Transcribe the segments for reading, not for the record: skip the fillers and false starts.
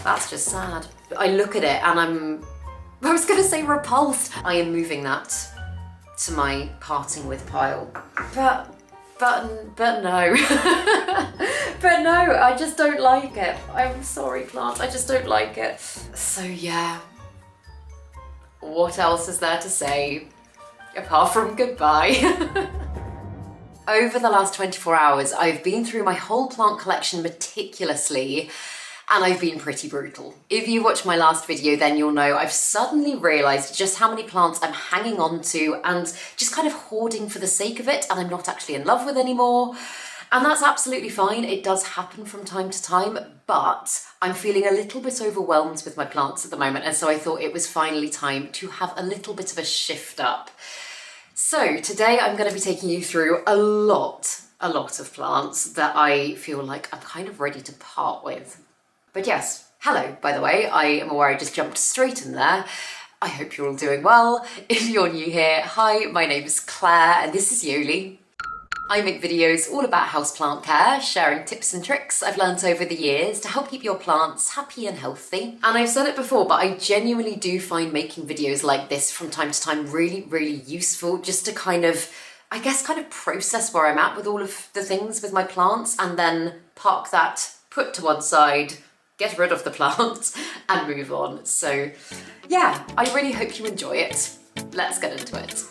That's just sad. I look at it and I was gonna say repulsed. I am moving that to my parting with pile. But no. But no, I just don't like it. I'm sorry, plant, I just don't like it. So yeah, what else is there to say apart from goodbye? Over the last 24 hours, I've been through my whole plant collection meticulously, and I've been pretty brutal. If you watched my last video, then you'll know I've suddenly realized just how many plants I'm hanging on to and just kind of hoarding for the sake of it, and I'm not actually in love with anymore. And that's absolutely fine. It does happen from time to time, but I'm feeling a little bit overwhelmed with my plants at the moment, and so I thought it was finally time to have a little bit of a shift up. So today I'm going to be taking you through a lot of plants that I feel like I'm kind of ready to part with. But yes, hello, by the way. I am aware I just jumped straight in there. I hope you're all doing well. If you're new here, hi, my name is Claire and this is Yoli. I make videos all about houseplant care, sharing tips and tricks I've learnt over the years to help keep your plants happy and healthy. And I've said it before, but I genuinely do find making videos like this from time to time really, really useful, just to kind of, I guess, kind of process where I'm at with all of the things with my plants, and then park that, put to one side, get rid of the plant and move on. So yeah, I really hope you enjoy it. Let's get into it.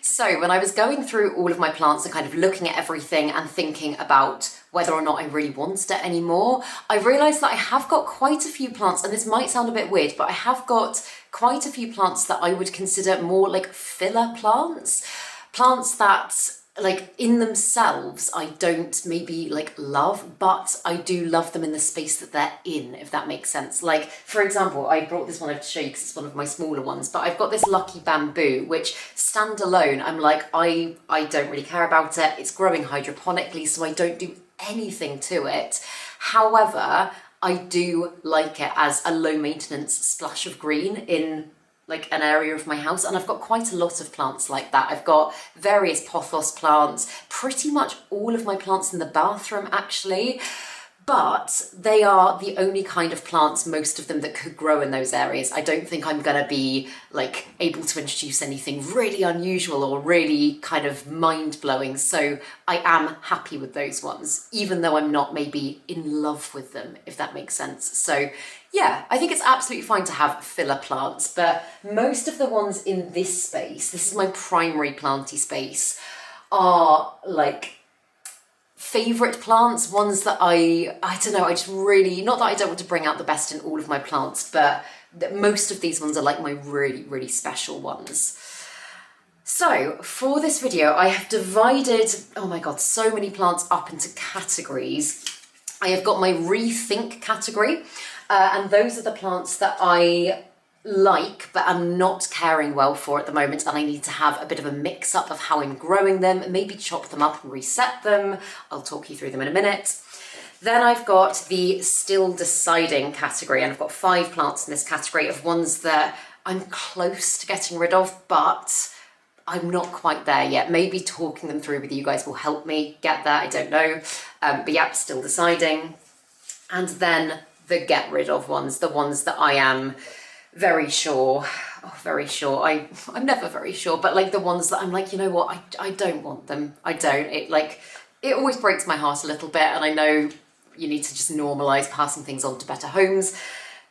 So when I was going through all of my plants and kind of looking at everything and thinking about whether or not I really wanted it anymore, I realised that I have got quite a few plants, and this might sound a bit weird, but I have got quite a few plants that I would consider more like filler plants. Plants that, like, in themselves I don't maybe like love, but I do love them in the space that they're in, if that makes sense. Like, for example, I brought this one over to show you because it's one of my smaller ones, but I've got this lucky bamboo, which standalone, I'm like, I don't really care about it. It's growing hydroponically, so I don't do anything to it. However, I do like it as a low maintenance splash of green in like an area of my house, and I've got quite a lot of plants like that. I've got various pothos plants, pretty much all of my plants in the bathroom actually, but they are the only kind of plants, most of them, that could grow in those areas. I don't think I'm gonna be like able to introduce anything really unusual or really kind of mind-blowing, so I am happy with those ones, even though I'm not maybe in love with them, if that makes sense. So yeah, I think it's absolutely fine to have filler plants, but most of the ones in this space, this is my primary planty space, are like favourite plants, ones that I don't know, I just really, not that I don't want to bring out the best in all of my plants, but most of these ones are like my really, really special ones. So for this video, I have divided, oh my God, so many plants up into categories. I have got my rethink category, and those are the plants that I like but I'm not caring well for at the moment, and I need to have a bit of a mix up of how I'm growing them, maybe chop them up and reset them. I'll talk you through them in a minute. Then I've got the still deciding category, and I've got 5 plants in this category of ones that I'm close to getting rid of, but I'm not quite there yet. Maybe talking them through with you guys will help me get there, I don't know. But yeah, still deciding. And then the get rid of ones, the ones that I am very sure, I'm never very sure, but like the ones that I'm like, you know what, I don't want them. I don't. It always breaks my heart a little bit, and I know you need to just normalise passing things on to better homes.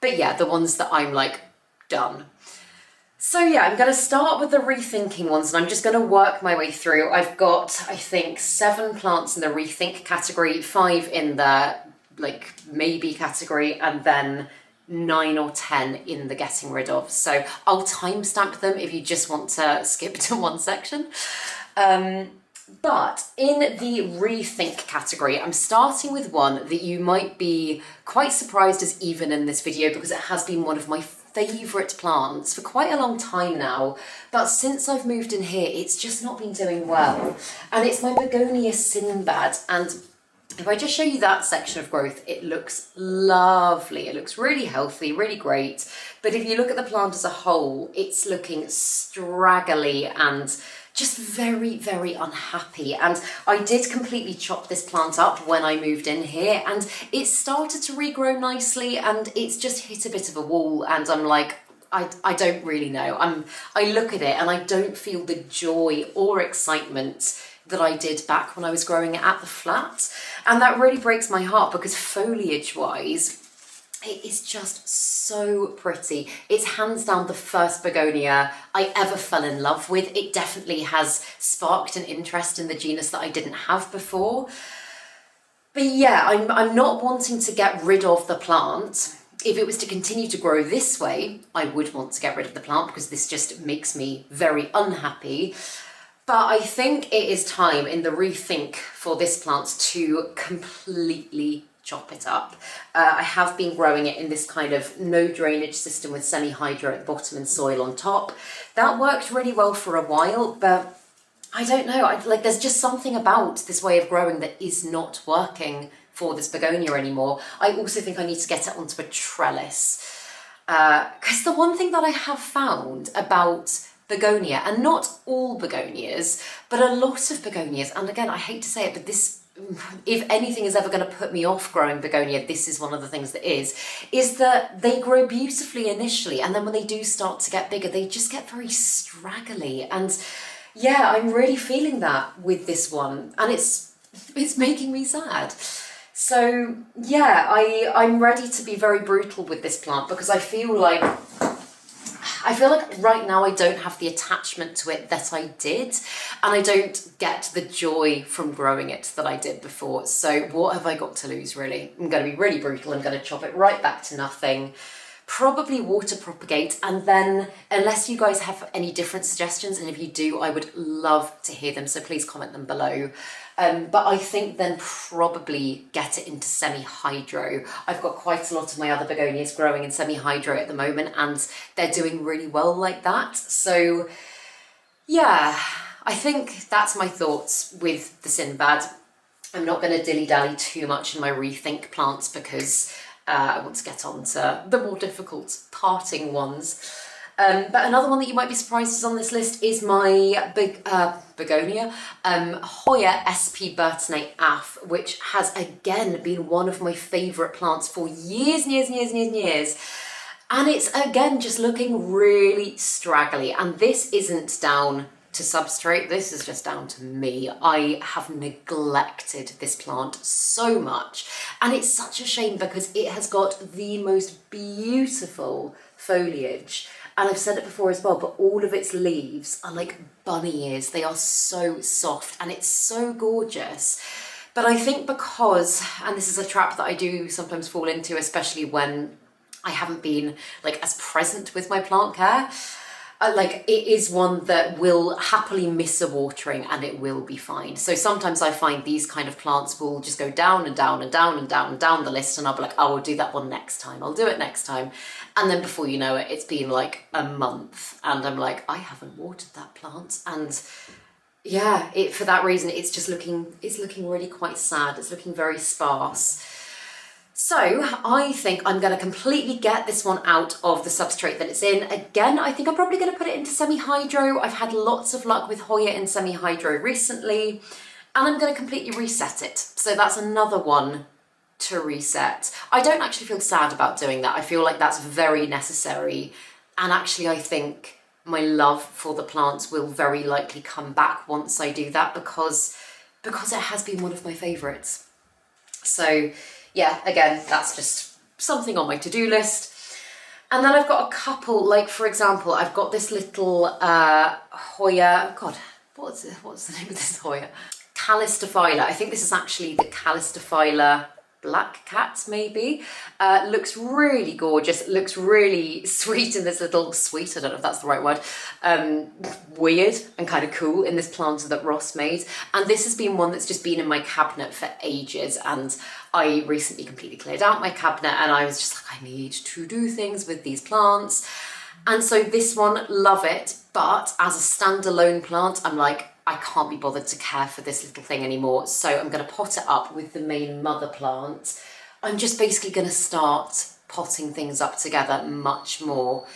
But yeah, the ones that I'm like, done. So yeah, I'm going to start with the rethinking ones, and I'm just going to work my way through. I've got, I think, 7 plants in the rethink category, 5 in the like maybe category, and then 9 or 10 in the getting rid of. So I'll timestamp them if you just want to skip to one section. But in the rethink category, I'm starting with one that you might be quite surprised is even in this video, because it has been one of my favourite plants for quite a long time now, but since I've moved in here, it's just not been doing well. And it's my Begonia Sinbad, and if I just show you that section of growth, it looks lovely. It looks really healthy, really great. But if you look at the plant as a whole, it's looking straggly and just very, very unhappy. And I did completely chop this plant up when I moved in here, and it started to regrow nicely, and it's just hit a bit of a wall, and I'm like, I don't really know. I look at it and I don't feel the joy or excitement that I did back when I was growing it at the flat. And that really breaks my heart, because foliage wise, it is just so pretty. It's hands down the first begonia I ever fell in love with. It definitely has sparked an interest in the genus that I didn't have before. But yeah, I'm not wanting to get rid of the plant. If it was to continue to grow this way, I would want to get rid of the plant, because this just makes me very unhappy. But I think it is time in the rethink for this plant to completely chop it up. I have been growing it in this kind of no drainage system with semi-hydro at the bottom and soil on top. That worked really well for a while, but I don't know, there's just something about this way of growing that is not working for this begonia anymore. I also think I need to get it onto a trellis. Because the one thing that I have found about begonia, and not all begonias, but a lot of begonias, and again, I hate to say it, but this, if anything is ever going to put me off growing begonia, this is one of the things that is that they grow beautifully initially, and then when they do start to get bigger, they just get very straggly. And yeah, I'm really feeling that with this one, and it's making me sad. So yeah, I'm ready to be very brutal with this plant, because I feel like right now I don't have the attachment to it that I did, and I don't get the joy from growing it that I did before. So what have I got to lose, really? I'm going to be really brutal. I'm going to chop it right back to nothing, probably water propagate, and then, unless you guys have any different suggestions, and if you do, I would love to hear them, so please comment them below. But I think then probably get it into semi-hydro. I've got quite a lot of my other begonias growing in semi-hydro at the moment, and they're doing really well like that. So yeah, I think that's my thoughts with the Sinbad. I'm not going to dilly-dally too much in my rethink plants, because I want to get on to the more difficult parting ones. But another one that you might be surprised is on this list is my begonia, Hoya SP Burtonate Af, which has again been one of my favourite plants for years and years and years and years and years. And it's again just looking really straggly, and this isn't down to substrate, this is just down to me. I have neglected this plant so much, and it's such a shame, because it has got the most beautiful foliage. And I've said it before as well, but all of its leaves are like bunny ears. They are so soft, and it's so gorgeous. But I think because, and this is a trap that I do sometimes fall into, especially when I haven't been like as present with my plant care, it is one that will happily miss a watering, and it will be fine. So sometimes I find these kind of plants will just go down and down and down and down and down the list, and I'll be like, oh, I'll do that one next time. I'll do it next time. And then before you know it, it's been like a month, and I'm like, I haven't watered that plant. And yeah, for that reason, it's looking really quite sad. It's looking very sparse. So I think I'm going to completely get this one out of the substrate that it's in. Again, I think I'm probably going to put it into semi-hydro. I've had lots of luck with Hoya in semi-hydro recently, and I'm going to completely reset it. So that's another one to reset. I don't actually feel sad about doing that. I feel like that's very necessary. And actually, I think my love for the plants will very likely come back once I do that, because it has been one of my favourites. So yeah, again, that's just something on my to-do list. And then I've got a couple, like for example, I've got this little Hoya, God, what's the name of this Hoya? Calistophylla. I think this is actually the Calistophylla black cat, maybe. Looks really gorgeous, looks really sweet in this little, sweet, I don't know if that's the right word, weird and kind of cool in this planter that Ross made. And this has been one that's just been in my cabinet for ages, and I recently completely cleared out my cabinet, and I was just like, I need to do things with these plants. And so this one, love it, but as a standalone plant, I'm like, I can't be bothered to care for this little thing anymore. So I'm going to pot it up with the main mother plant. I'm just basically going to start potting things up together much more.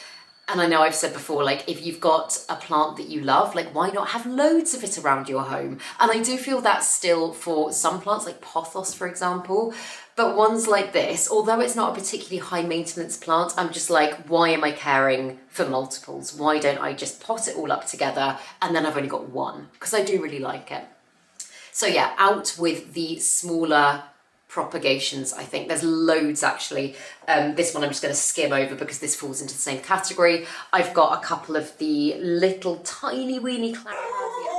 And I know I've said before, like, if you've got a plant that you love, like, why not have loads of it around your home? And I do feel that still for some plants, like pothos, for example. But ones like this, although it's not a particularly high maintenance plant, I'm just like, why am I caring for multiples? Why don't I just pot it all up together and then I've only got one? Because I do really like it. So yeah, out with the smaller propagations. I think there's loads actually. This one I'm just going to skim over because this falls into the same category. I've got a couple of the little tiny weeny clarinesia.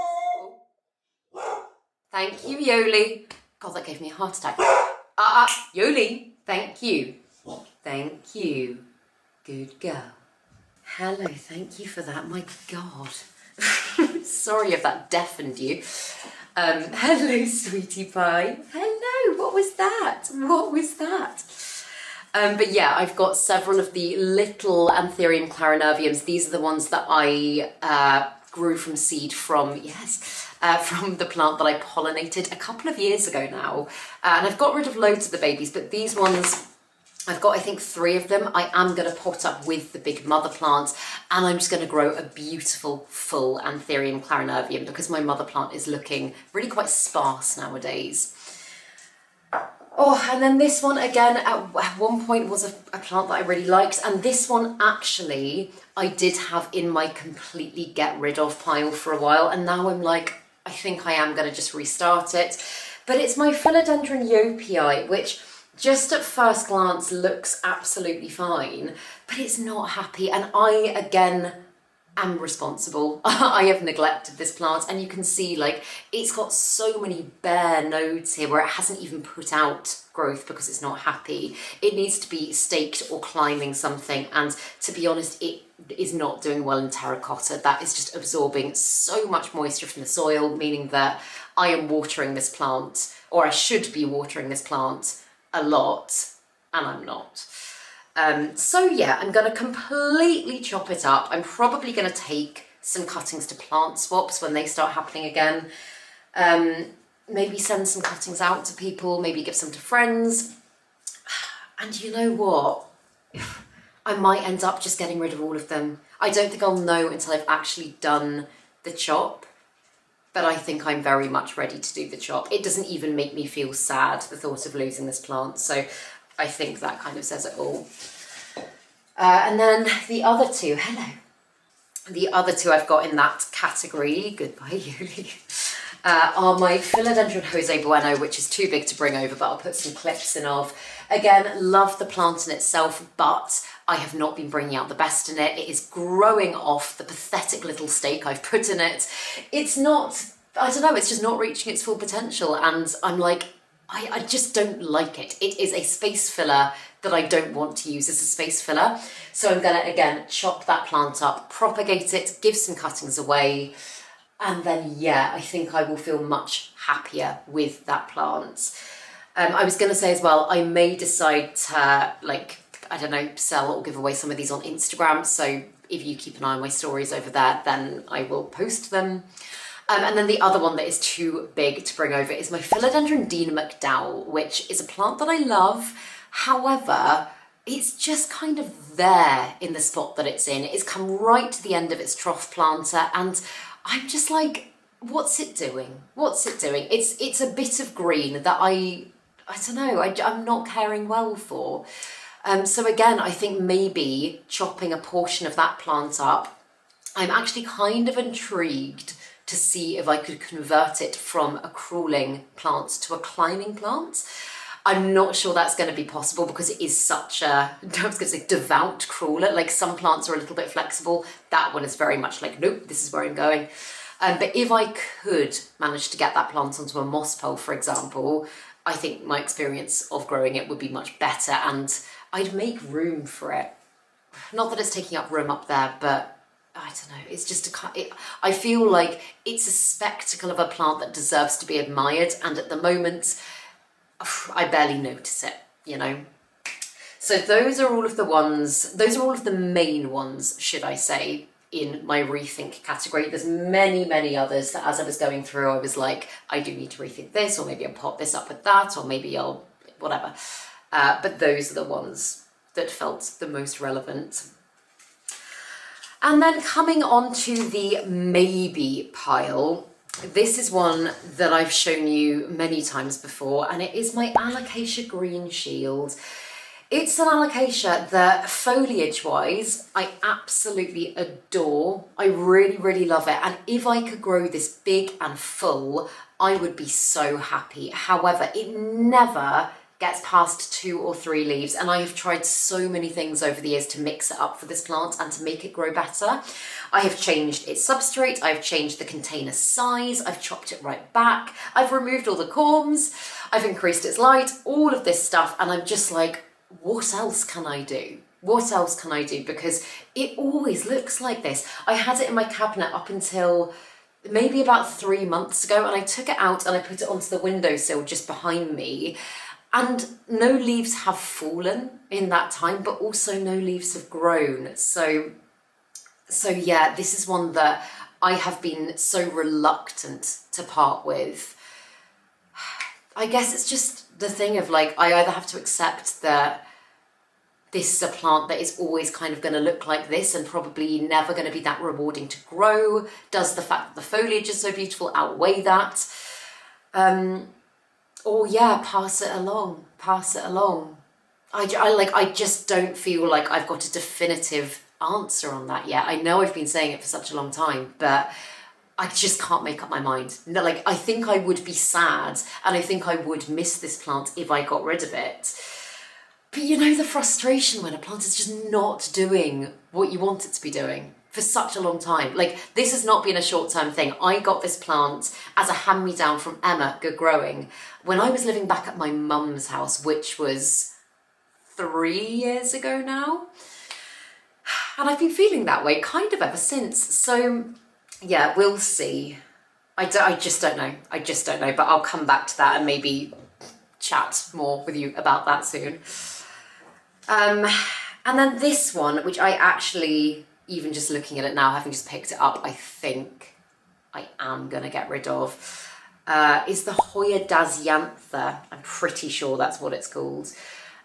Thank you, Yoli. God, that gave me a heart attack. Yoli, thank you. Thank you. Good girl. Hello, thank you for that. My God. Sorry if that deafened you. Hello, sweetie pie. Hello, what was that? What was that? But yeah, I've got several of the little Anthurium clarinerviums. These are the ones that I grew from seed from, from the plant that I pollinated a couple of years ago now. And I've got rid of loads of the babies, but these ones, I've got, I think, 3 of them. I am going to pot up with the big mother plant, and I'm just going to grow a beautiful full Anthurium clarinervium because my mother plant is looking really quite sparse nowadays. Oh, and then this one again, at one point was a plant that I really liked, and this one actually I did have in my completely get rid of pile for a while, and now I'm like, I think I am going to just restart it. But it's my Philodendron Yopii, which just at first glance looks absolutely fine, but it's not happy. And I, again, am responsible. I have neglected this plant, and you can see like it's got so many bare nodes here where it hasn't even put out growth because it's not happy. It needs to be staked or climbing something, and to be honest, it is not doing well in terracotta. That is just absorbing so much moisture from the soil, meaning that I am watering this plant, or I should be watering this plant a lot, and I'm not. So yeah, I'm going to completely chop it up. I'm probably going to take some cuttings to plant swaps when they start happening again. Maybe send some cuttings out to people, maybe give some to friends. And you know what? I might end up just getting rid of all of them. I don't think I'll know until I've actually done the chop. But I think I'm very much ready to do the chop. It doesn't even make me feel sad, the thought of losing this plant. So I think that kind of says it all. And then the other 2, hello. The other 2 I've got in that category, goodbye Yuli, are my Philodendron Jose Bueno, which is too big to bring over, but I'll put some clips in of. Again, love the plant in itself, but I have not been bringing out the best in it. It is growing off the pathetic little stake I've put in it. It's not, I don't know, it's just not reaching its full potential. And I'm like, I just don't like it. It is a space filler that I don't want to use as a space filler. So I'm gonna, again, chop that plant up, propagate it, give some cuttings away. And then, yeah, I think I will feel much happier with that plant. I was going to say as well, I may decide to, like, I don't know, sell or give away some of these on Instagram. So if you keep an eye on my stories over there, then I will post them. And then the other one that is too big to bring over is my Philodendron Dean McDowell, which is a plant that I love. However, it's just kind of there in the spot that it's in. It's come right to the end of its trough planter, and I'm just like, what's it doing? What's it doing? It's a bit of green that I don't know, I'm not caring well for. So again, I think maybe chopping a portion of that plant up, I'm actually kind of intrigued to see if I could convert it from a crawling plant to a climbing plant. I'm not sure that's going to be possible because it is such a, I was going to say devout crawler. Like some plants are a little bit flexible. That one is very much like, nope, this is where I'm going. But if I could manage to get that plant onto a moss pole, for example, I think my experience of growing it would be much better and I'd make room for it. Not that it's taking up room up there, but I don't know, it's just I feel like it's a spectacle of a plant that deserves to be admired, and at the moment, I barely notice it, you know. So those are all of the ones, those are all of the main ones, should I say, in my rethink category. There's many, many others that as I was going through, I was like, I do need to rethink this, or maybe I'll pop this up with that, or maybe I'll, whatever. But those are the ones that felt the most relevant. And then coming on to the maybe pile, this is one that I've shown you many times before, and it is my Alocasia Green Shield. It's an Alocasia that foliage-wise, I absolutely adore. I really, really love it. And if I could grow this big and full, I would be so happy. However, it never gets past 2 or 3 leaves, and I have tried so many things over the years to mix it up for this plant and to make it grow better. I have changed its substrate, I've changed the container size, I've chopped it right back, I've removed all the corms, I've increased its light, all of this stuff, and I'm just like, what else can I do? What else can I do? Because it always looks like this. I had it in my cabinet up until maybe about 3 months ago, and I took it out and I put it onto the windowsill just behind me. And no leaves have fallen in that time, but also no leaves have grown. So yeah, this is one that I have been so reluctant to part with. I guess it's just the thing of like, I either have to accept that this is a plant that is always kind of going to look like this and probably never going to be that rewarding to grow. Does the fact that the foliage is so beautiful outweigh that? Or yeah, pass it along. I just don't feel like I've got a definitive answer on that yet. I know I've been saying it for such a long time, but I just can't make up my mind. No, like, I think I would be sad and I think I would miss this plant if I got rid of it. But you know the frustration when a plant is just not doing what you want it to be doing for such a long time. Like, this has not been a short-term thing. I got this plant as a hand-me-down from Emma, Good Growing, when I was living back at my mum's house, which was 3 years ago now. And I've been feeling that way kind of ever since. So yeah, we'll see. I just don't know. But I'll come back to that and maybe chat more with you about that soon. And then this one, which I actually, even just looking at it now, having just picked it up, I think I am going to get rid of, is the Hoya dasyantha. I'm pretty sure that's what it's called.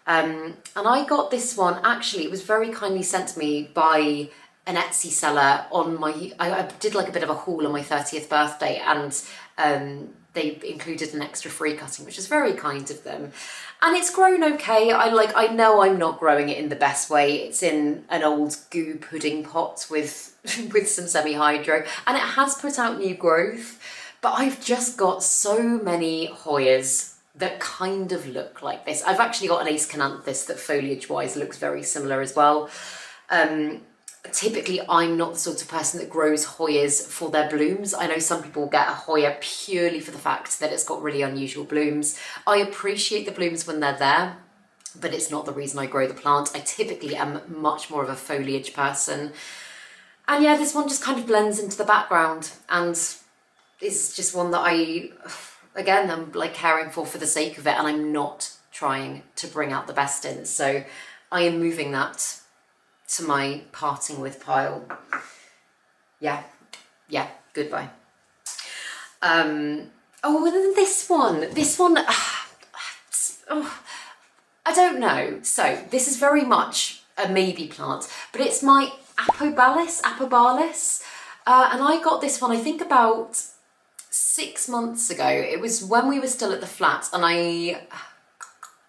And I got this one, actually, it was very kindly sent to me by an Etsy seller on my, I did like a bit of a haul on my 30th birthday, and they included an extra free cutting, which is very kind of them. And it's grown okay. I know I'm not growing it in the best way. It's in an old goo pudding pot with some semi-hydro, and it has put out new growth, but I've just got so many Hoyas that kind of look like this. I've actually got an Ace Cananthus that foliage-wise looks very similar as well. Typically, I'm not the sort of person that grows Hoyas for their blooms. I know some people get a Hoya purely for the fact that it's got really unusual blooms. I appreciate the blooms when they're there, but it's not the reason I grow the plant. I typically am much more of a foliage person. And yeah, this one just kind of blends into the background and is just one that I'm like caring for the sake of it, and I'm not trying to bring out the best in. So I am moving that to my parting with pile. Yeah, goodbye. Oh, and then this one, I don't know. So this is very much a maybe plant, but it's my Apoballis, and I got this one, I think about 6 months ago. It was when we were still at the flat, and I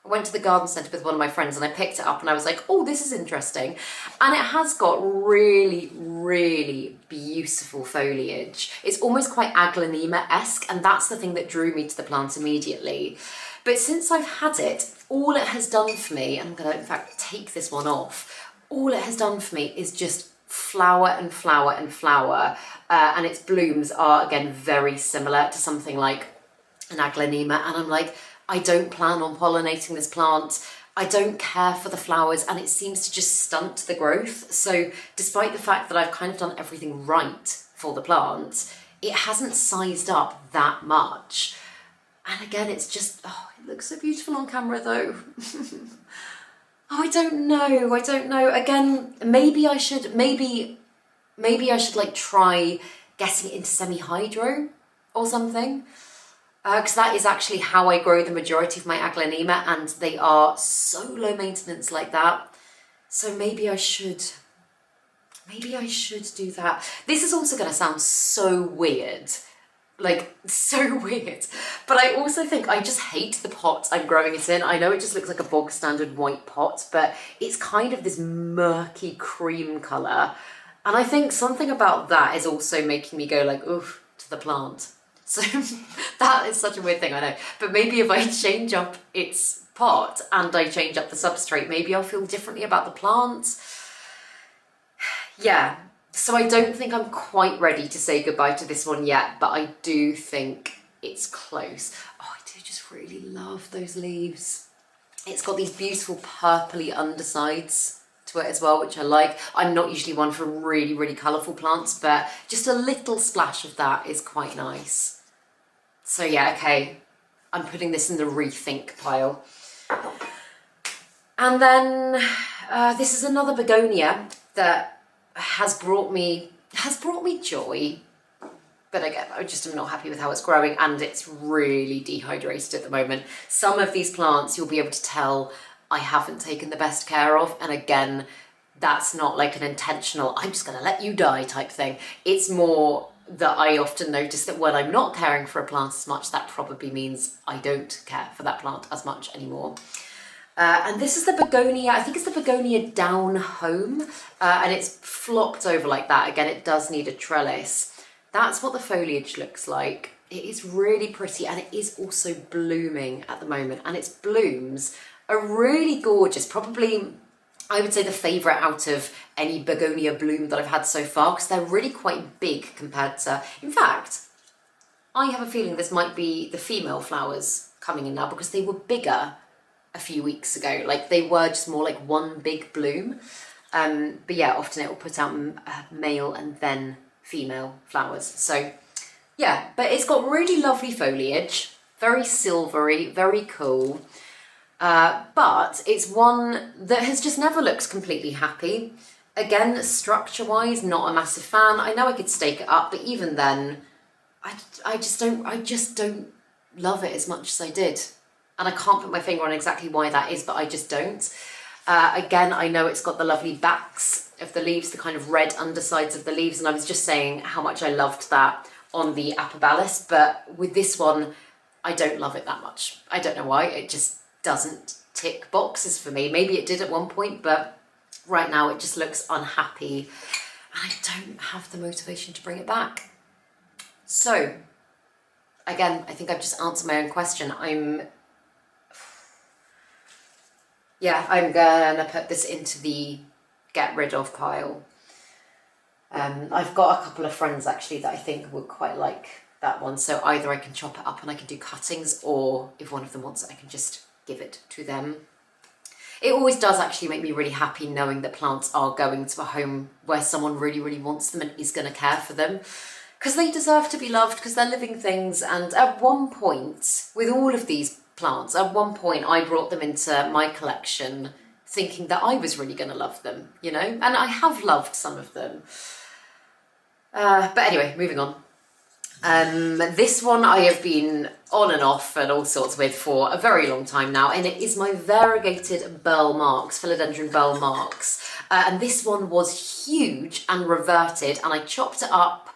went to the garden centre with one of my friends and I picked it up and I was like, oh, this is interesting. And it has got really, really beautiful foliage. It's almost quite Aglaonema-esque, and that's the thing that drew me to the plant immediately. But since I've had it, all it has done for me, and I'm going to in fact take this one off, all it has done for me is just flower and flower and flower. And its blooms are, again, very similar to something like an Aglaonema. And I'm like, I don't plan on pollinating this plant. I don't care for the flowers, and it seems to just stunt the growth. So despite the fact that I've kind of done everything right for the plant, it hasn't sized up that much. And again, it's just, oh, it looks so beautiful on camera though. Oh, I don't know. Again, maybe I should like try getting it into semi-hydro or something. Because that is actually how I grow the majority of my Aglaonema, and they are so low maintenance like that. So maybe I should Maybe I should do that. This is also going to sound so weird. Like, so weird. But I also think I just hate the pot I'm growing it in. I know it just looks like a bog standard white pot, but it's kind of this murky cream colour. And I think something about that is also making me go like, oof, to the plant. So that is such a weird thing, I know. But maybe if I change up its pot and I change up the substrate, maybe I'll feel differently about the plant. Yeah, so I don't think I'm quite ready to say goodbye to this one yet, but I do think it's close. Oh, I do just really love those leaves. It's got these beautiful purpley undersides to it as well, which I like. I'm not usually one for really, really colourful plants, but just a little splash of that is quite nice. So yeah, okay, I'm putting this in the rethink pile. And then this is another begonia that has brought me joy, but again, I just am not happy with how it's growing, and it's really dehydrated at the moment. Some of these plants you'll be able to tell I haven't taken the best care of, and again, that's not like an intentional I'm just gonna let you die type thing. It's more that I often notice that when I'm not caring for a plant as much, that probably means I don't care for that plant as much anymore. And this is the begonia, I think it's the begonia down home, and it's flopped over like that. Again, it does need a trellis. That's what the foliage looks like. It is really pretty, and it is also blooming at the moment, and its blooms are really gorgeous. Probably, I would say, the favourite out of any begonia bloom that I've had so far, because they're really quite big compared to, in fact, I have a feeling this might be the female flowers coming in now, because they were bigger a few weeks ago. Like, they were just more like one big bloom. But yeah, often it will put out male and then female flowers. So yeah, but it's got really lovely foliage, very silvery, very cool. But it's one that has just never looked completely happy. Again, structure-wise, not a massive fan. I know I could stake it up, but even then, I just don't love it as much as I did. And I can't put my finger on exactly why that is, but I just don't. Again, I know it's got the lovely backs of the leaves, the kind of red undersides of the leaves, and I was just saying how much I loved that on the Apoballis, but with this one, I don't love it that much. I don't know why, it just doesn't tick boxes for me. Maybe it did at one point, but right now it just looks unhappy, and I don't have the motivation to bring it back. So, again, I think I've just answered my own question. I'm gonna put this into the get rid of pile. I've got a couple of friends actually that I think would quite like that one, so either I can chop it up and I can do cuttings, or if one of them wants it, I can just give it to them. It always does actually make me really happy knowing that plants are going to a home where someone really, really wants them and is going to care for them, because they deserve to be loved, because they're living things. And at one point, with all of these plants, at one point I brought them into my collection thinking that I was really going to love them, you know, and I have loved some of them. But anyway, moving on. This one I have been on and off and all sorts with for a very long time now, and it is my variegated bell marks, Philodendron bell marks. And this one was huge and reverted, and I chopped it up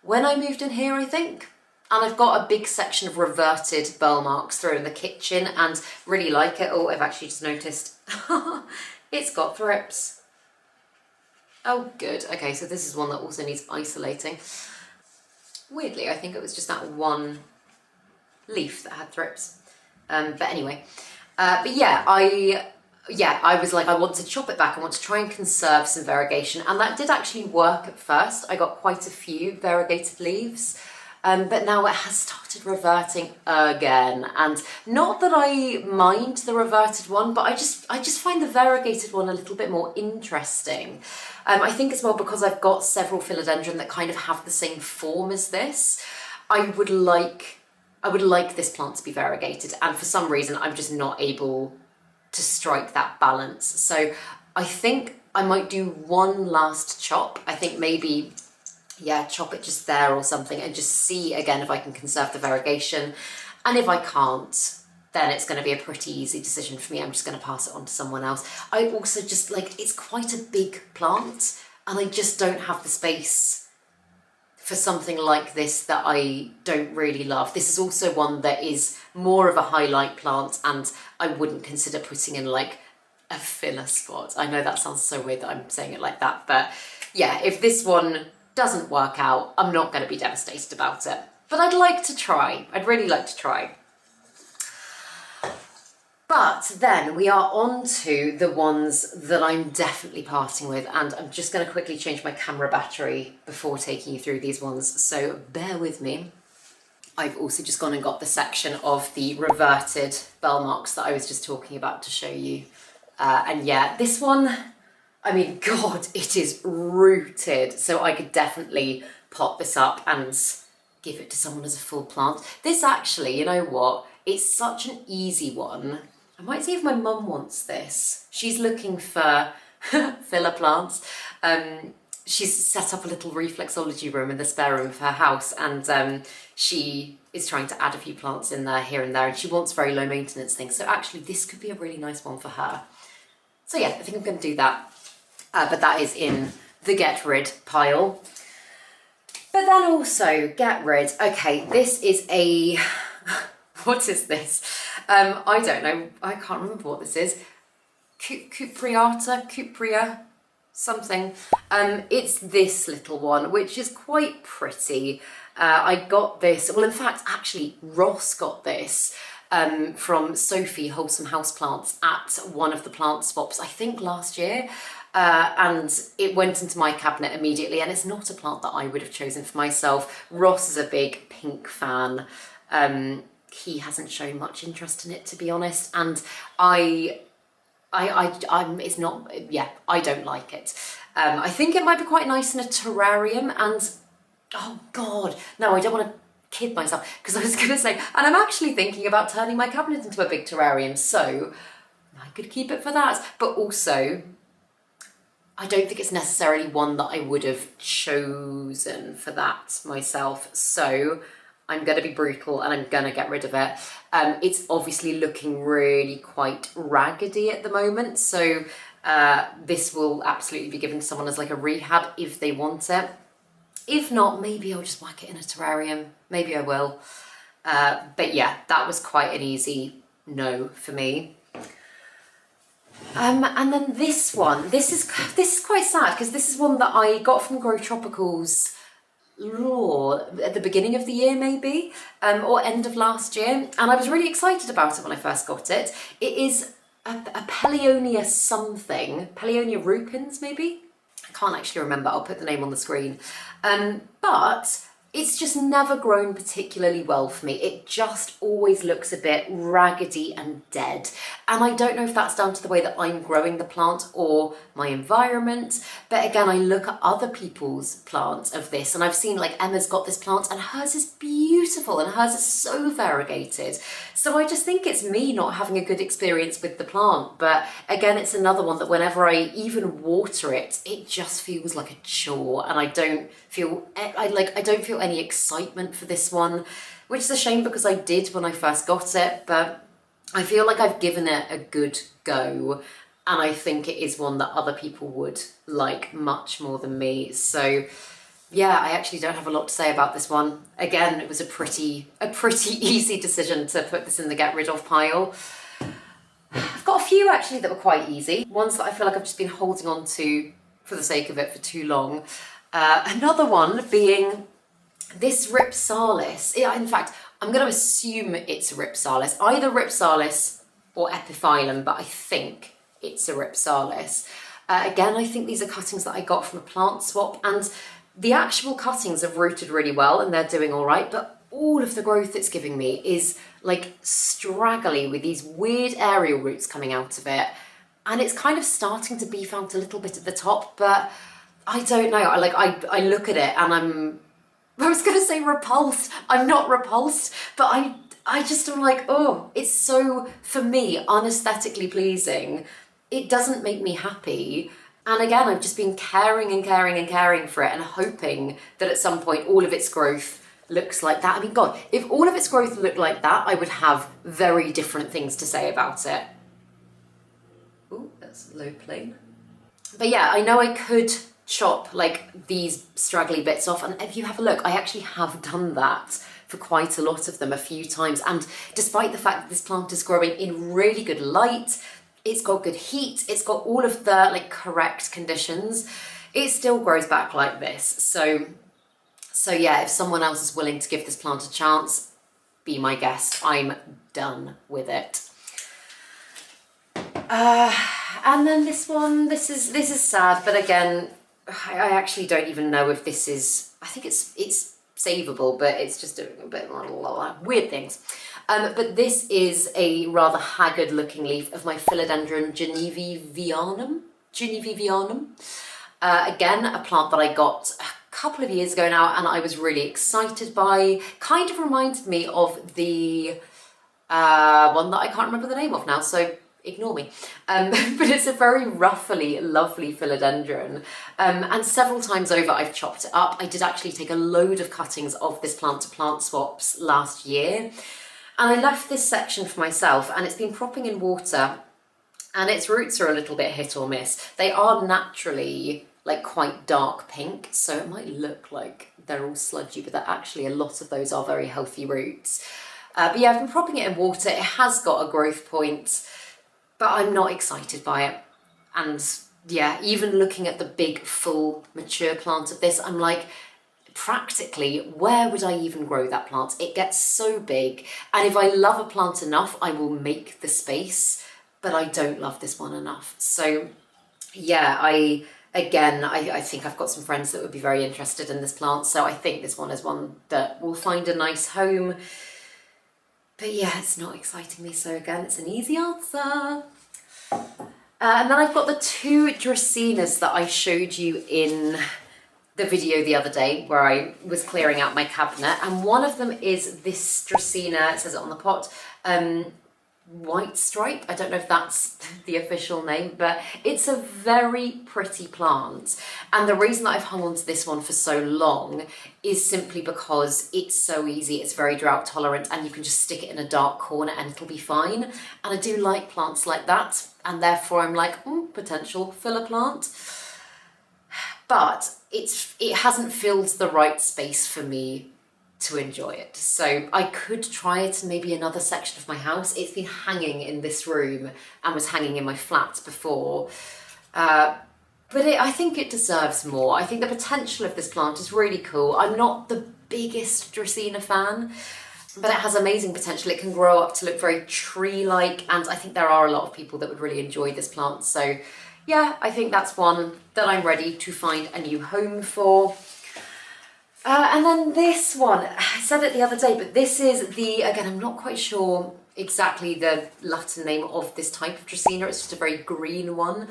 when I moved in here, I think. And I've got a big section of reverted bell marks through in the kitchen and really like it. Oh, I've actually just noticed it's got thrips. Oh, good. Okay, so this is one that also needs isolating. Weirdly, I think it was just that one leaf that had thrips. But anyway, but yeah, I was like, I want to chop it back. I want to try and conserve some variegation. And that did actually work at first. I got quite a few variegated leaves. But now it has started reverting again, and not that I mind the reverted one, but I just find the variegated one a little bit more interesting. I think as well because I've got several philodendron that kind of have the same form as this. I would like this plant to be variegated, and for some reason I'm just not able to strike that balance. So I think I might do one last chop. I think maybe, yeah, chop it just there or something and just see again if I can conserve the variegation. And if I can't, then it's going to be a pretty easy decision for me. I'm just going to pass it on to someone else. I also just like, it's quite a big plant. and I just don't have the space for something like this that I don't really love. This is also one that is more of a highlight plant, and I wouldn't consider putting in like a filler spot. I know that sounds so weird that I'm saying it like that, but yeah, if this one doesn't work out, I'm not going to be devastated about it. But I'd like to try. I'd really like to try. But then we are on to the ones that I'm definitely parting with, and I'm just going to quickly change my camera battery before taking you through these ones, so bear with me. I've also just gone and got the section of the reverted bell marks that I was just talking about to show you. And yeah, this one, I mean, God, it is rooted, so I could definitely pot this up and give it to someone as a full plant. This actually, you know what, it's such an easy one. I might see if my mum wants this. She's looking for filler plants. She's set up a little reflexology room in the spare room of her house, and she is trying to add a few plants in there here and there, and she wants very low maintenance things. So actually this could be a really nice one for her. So yeah, I think I'm going to do that. But that is in the get rid pile. But then also get rid. Okay, this is a... What is this? I don't know. I can't remember what this is. Cupria, something. It's this little one, which is quite pretty. I got this, well, in fact, actually, Ross got this from Sophie, Wholesome Houseplants, at one of the plant swaps, I think last year. And it went into my cabinet immediately, and it's not a plant that I would have chosen for myself. Ross is a big pink fan. He hasn't shown much interest in it, to be honest, and it's not, yeah, I don't like it. I think it might be quite nice in a terrarium, and oh God, no, I don't want to kid myself, because I was going to say, and I'm actually thinking about turning my cabinet into a big terrarium, so I could keep it for that, but also I don't think it's necessarily one that I would have chosen for that myself, so I'm going to be brutal and I'm going to get rid of it. It's obviously looking really quite raggedy at the moment, so this will absolutely be given to someone as like a rehab if they want it. If not, maybe I'll just whack it in a terrarium. Maybe I will. But yeah, that was quite an easy no for me. And then this one, this is quite sad, because this is one that I got from Grow Tropicals at the beginning of the year maybe, or end of last year, and I was really excited about it when I first got it. It is a Pellionia something, Pellionia repens maybe? I can't actually remember, I'll put the name on the screen. But it's just never grown particularly well for me. It just always looks a bit raggedy and dead. And I don't know if that's down to the way that I'm growing the plant or my environment. But again, I look at other people's plants of this, and I've seen like Emma's got this plant and hers is beautiful and hers is so variegated. So I just think it's me not having a good experience with the plant. But again, it's another one that whenever I even water it, it just feels like a chore, and I don't feel any excitement for this one, which is a shame because I did when I first got it, but I feel like I've given it a good go, and I think it is one that other people would like much more than me. So yeah, I actually don't have a lot to say about this one. Again, it was a pretty easy decision to put this in the get rid of pile. I've got a few actually that were quite easy, ones that I feel like I've just been holding on to for the sake of it for too long. Another one being this Rhipsalis. Yeah, in fact, I'm going to assume it's a Rhipsalis, either Rhipsalis or Epiphyllum, but I think it's a Rhipsalis. Again, I think these are cuttings that I got from a plant swap, and the actual cuttings have rooted really well and they're doing all right, but all of the growth it's giving me is like straggly with these weird aerial roots coming out of it, and it's kind of starting to beef out a little bit at the top, but I don't know. I look at it and I was going to say repulsed. I'm not repulsed, but I just am like, oh, it's so, for me, unaesthetically pleasing. It doesn't make me happy. And again, I've just been caring and caring and caring for it and hoping that at some point all of its growth looks like that. I mean, God, if all of its growth looked like that, I would have very different things to say about it. Ooh, that's low plane. But yeah, I know I could chop like these straggly bits off. And if you have a look, I actually have done that for quite a lot of them a few times. And despite the fact that this plant is growing in really good light, it's got good heat, it's got all of the like correct conditions, it still grows back like this. So yeah, if someone else is willing to give this plant a chance, be my guest. I'm done with it. And then this one, this is sad, but again, I actually don't even know if this is, I think it's savable, but it's just doing a bit of weird things. But this is a rather haggard looking leaf of my Philodendron genevievianum. Again, a plant that I got a couple of years ago now and I was really excited by. Kind of reminds me of the one that I can't remember the name of now, so ignore me. But it's a very ruffly, lovely philodendron. And several times over I've chopped it up. I did actually take a load of cuttings of this plant to plant swaps last year. And I left this section for myself and it's been propping in water and its roots are a little bit hit or miss. They are naturally like quite dark pink, so it might look like they're all sludgy, but actually a lot of those are very healthy roots. But yeah, I've been propping it in water. It has got a growth point, but I'm not excited by it. And yeah, even looking at the big, full, mature plant of this, I'm like, practically, where would I even grow that plant? It gets so big. And if I love a plant enough, I will make the space, but I don't love this one enough. So yeah, I think I've got some friends that would be very interested in this plant. So I think this one is one that will find a nice home. But yeah, it's not exciting me, so again, it's an easy answer. And then I've got the two Dracaenas that I showed you in the video the other day where I was clearing out my cabinet. And one of them is this Dracaena, it says it on the pot, white stripe. I don't know if that's the official name, but it's a very pretty plant. And the reason that I've hung on to this one for so long is simply because it's so easy, it's very drought tolerant, and you can just stick it in a dark corner and it'll be fine. And I do like plants like that, and therefore I'm like, potential filler plant. But it hasn't filled the right space for me to enjoy it. So I could try it in maybe another section of my house. It's been hanging in this room and was hanging in my flat before. But I think it deserves more. I think the potential of this plant is really cool. I'm not the biggest Dracaena fan, but it has amazing potential. It can grow up to look very tree-like, and I think there are a lot of people that would really enjoy this plant. So yeah, I think that's one that I'm ready to find a new home for. And then this one, I said it the other day, but this is again, I'm not quite sure exactly the Latin name of this type of Dracaena. It's just a very green one.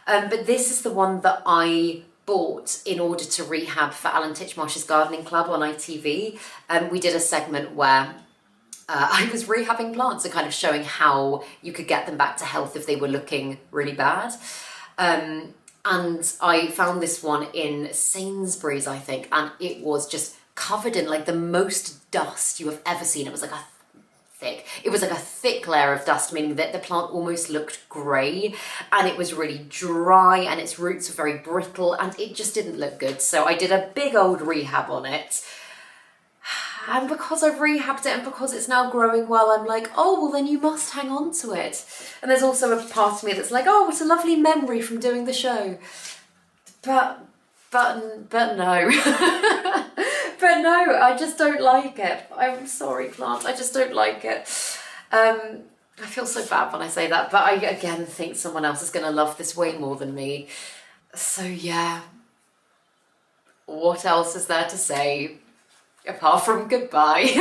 But this is the one that I bought in order to rehab for Alan Titchmarsh's Gardening Club on ITV. We did a segment where I was rehabbing plants and kind of showing how you could get them back to health if they were looking really bad. And I found this one in Sainsbury's, I think, and it was just covered in like the most dust you have ever seen. It was like a thick layer of dust, meaning that the plant almost looked grey, and it was really dry and its roots were very brittle and it just didn't look good. So I did a big old rehab on it. And because I've rehabbed it and because it's now growing well, I'm like, oh, well then you must hang on to it. And there's also a part of me that's like, oh, what a lovely memory from doing the show. But no. But no, I just don't like it. I'm sorry, plant, I just don't like it. I feel so bad when I say that, but I again think someone else is gonna love this way more than me. So yeah, what else is there to say? Apart from goodbye.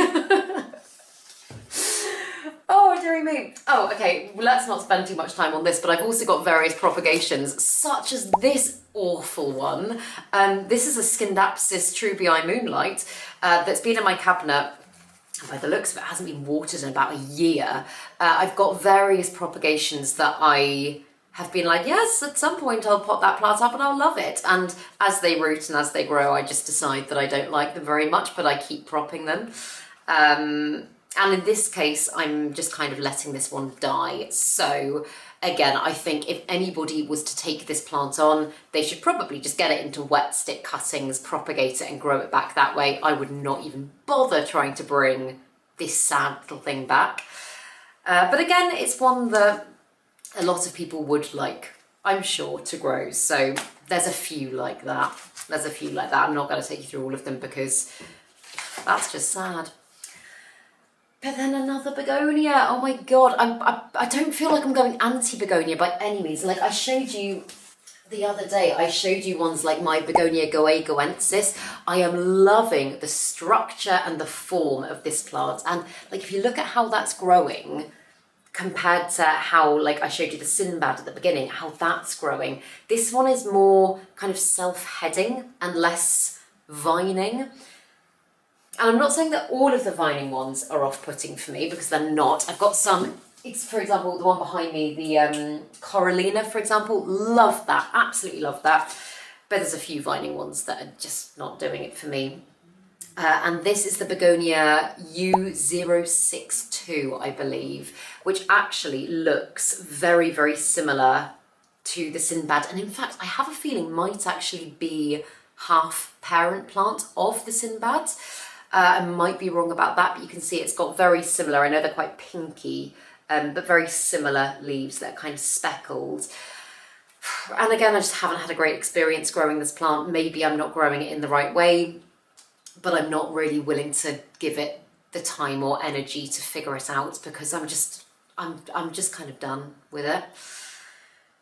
Oh, dearie me. Oh, okay, well, let's not spend too much time on this, but I've also got various propagations, such as this awful one. This is a Scindapsus trubii moonlight that's been in my cabinet. By the looks of it, hasn't been watered in about a year. I've got various propagations that I have been like, yes, at some point I'll pot that plant up and I'll love it. And as they root and as they grow, I just decide that I don't like them very much, but I keep propping them. And in this case, I'm just kind of letting this one die. So again, I think if anybody was to take this plant on, they should probably just get it into wet stick cuttings, propagate it and grow it back that way. I would not even bother trying to bring this sad little thing back. But again, it's one that a lot of people would like, I'm sure, to grow. So there's a few like that. There's a few like that. I'm not going to take you through all of them because that's just sad. But then another begonia. Oh my God. I don't feel like I'm going anti-begonia by any means. Like I showed you the other day, I showed you ones like my begonia goegoensis. I am loving the structure and the form of this plant. And like if you look at how that's growing compared to how, like I showed you the Sinbad at the beginning, how that's growing. This one is more kind of self-heading and less vining. And I'm not saying that all of the vining ones are off-putting for me because they're not. I've got some, it's for example, the one behind me, the Corallina, for example, love that, absolutely love that. But there's a few vining ones that are just not doing it for me. And this is the begonia U062, I believe, which actually looks very, very similar to the Sinbad. And in fact, I have a feeling might actually be half parent plant of the Sinbad. I might be wrong about that, but you can see it's got very similar, I know they're quite pinky, but very similar leaves that are kind of speckled. And again, I just haven't had a great experience growing this plant. Maybe I'm not growing it in the right way, but I'm not really willing to give it the time or energy to figure it out because I'm just kind of done with it.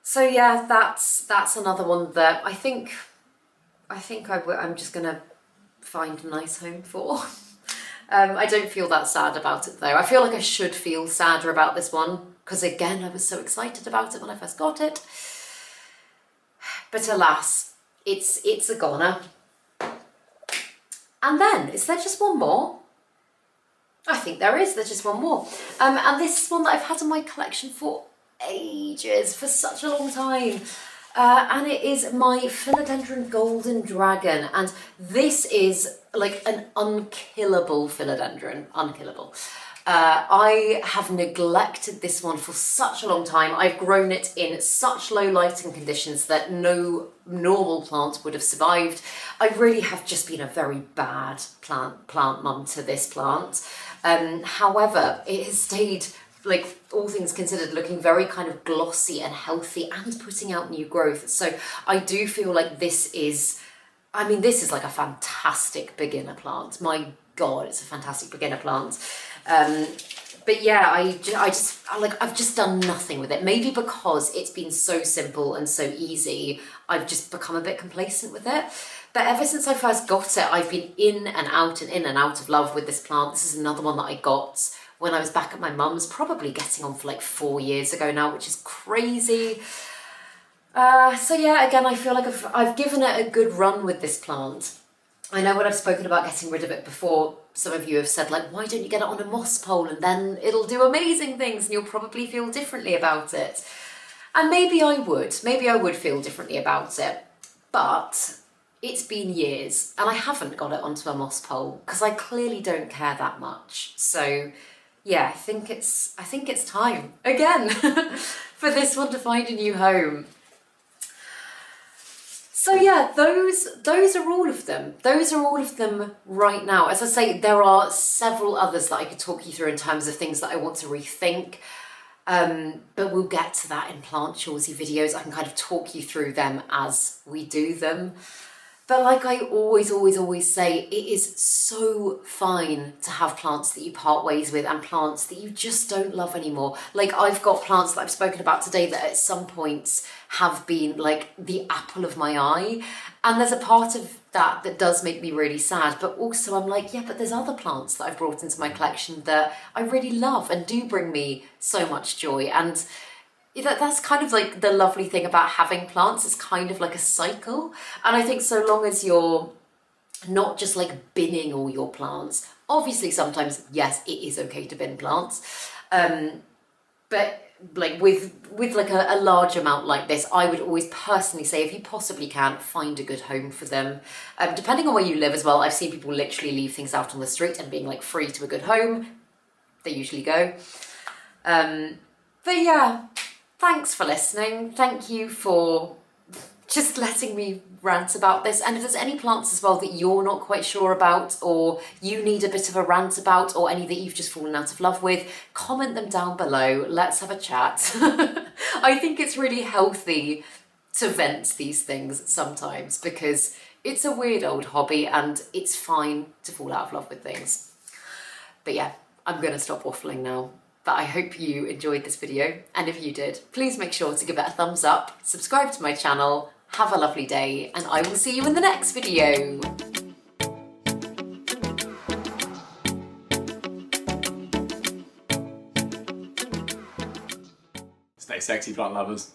So yeah, that's another one that I think I'm just gonna find a nice home for. I don't feel that sad about it though. I feel like I should feel sadder about this one because again, I was so excited about it when I first got it. But alas, it's a goner. And then, is there just one more? I think there is, there's just one more. And this is one that I've had in my collection for ages, for such a long time. And it is my Philodendron Golden Dragon. And this is like an unkillable philodendron, unkillable. I have neglected this one for such a long time. I've grown it in such low lighting conditions that no normal plant would have survived. I really have just been a very bad plant mum to this plant. However, it has stayed, like all things considered, looking very kind of glossy and healthy and putting out new growth. So I do feel like this is like a fantastic beginner plant. My God, it's a fantastic beginner plant. But yeah, I've just done nothing with it. Maybe because it's been so simple and so easy, I've just become a bit complacent with it. But ever since I first got it, I've been in and out of love with this plant. This is another one that I got when I was back at my mum's, probably getting on for like 4 years ago now, which is crazy. So yeah, again, I feel like I've given it a good run with this plant. I know when I've spoken about getting rid of it before, some of you have said like, why don't you get it on a moss pole and then it'll do amazing things and you'll probably feel differently about it. And maybe I would feel differently about it, but it's been years and I haven't got it onto a moss pole because I clearly don't care that much. So yeah, I think it's time again for this one to find a new home. So yeah, those are all of them. Those are all of them right now. As I say, there are several others that I could talk you through in terms of things that I want to rethink. But we'll get to that in plant chawsy videos. I can kind of talk you through them as we do them. But like I always say, it is so fine to have plants that you part ways with and plants that you just don't love anymore. Like I've got plants that I've spoken about today that at some points have been like the apple of my eye. And there's a part of that does make me really sad. But also I'm like, yeah, but there's other plants that I've brought into my collection that I really love and do bring me so much joy. And that's kind of like the lovely thing about having plants. It's kind of like a cycle. And I think so long as you're not just like binning all your plants, obviously sometimes, yes, it is okay to bin plants. But like with like a large amount like this, I would always personally say if you possibly can, find a good home for them. Depending on where you live as well, I've seen people literally leave things out on the street and being like free to a good home. they usually go. But yeah, thanks for listening. Thank you for just letting me rant about this. And if there's any plants as well that you're not quite sure about, or you need a bit of a rant about, or any that you've just fallen out of love with, comment them down below. Let's have a chat. I think it's really healthy to vent these things sometimes, because it's a weird old hobby and it's fine to fall out of love with things. But yeah, I'm gonna stop waffling now. But I hope you enjoyed this video, and if you did, please make sure to give it a thumbs up, subscribe to my channel, have a lovely day, and I will see you in the next video. Stay sexy, plant lovers.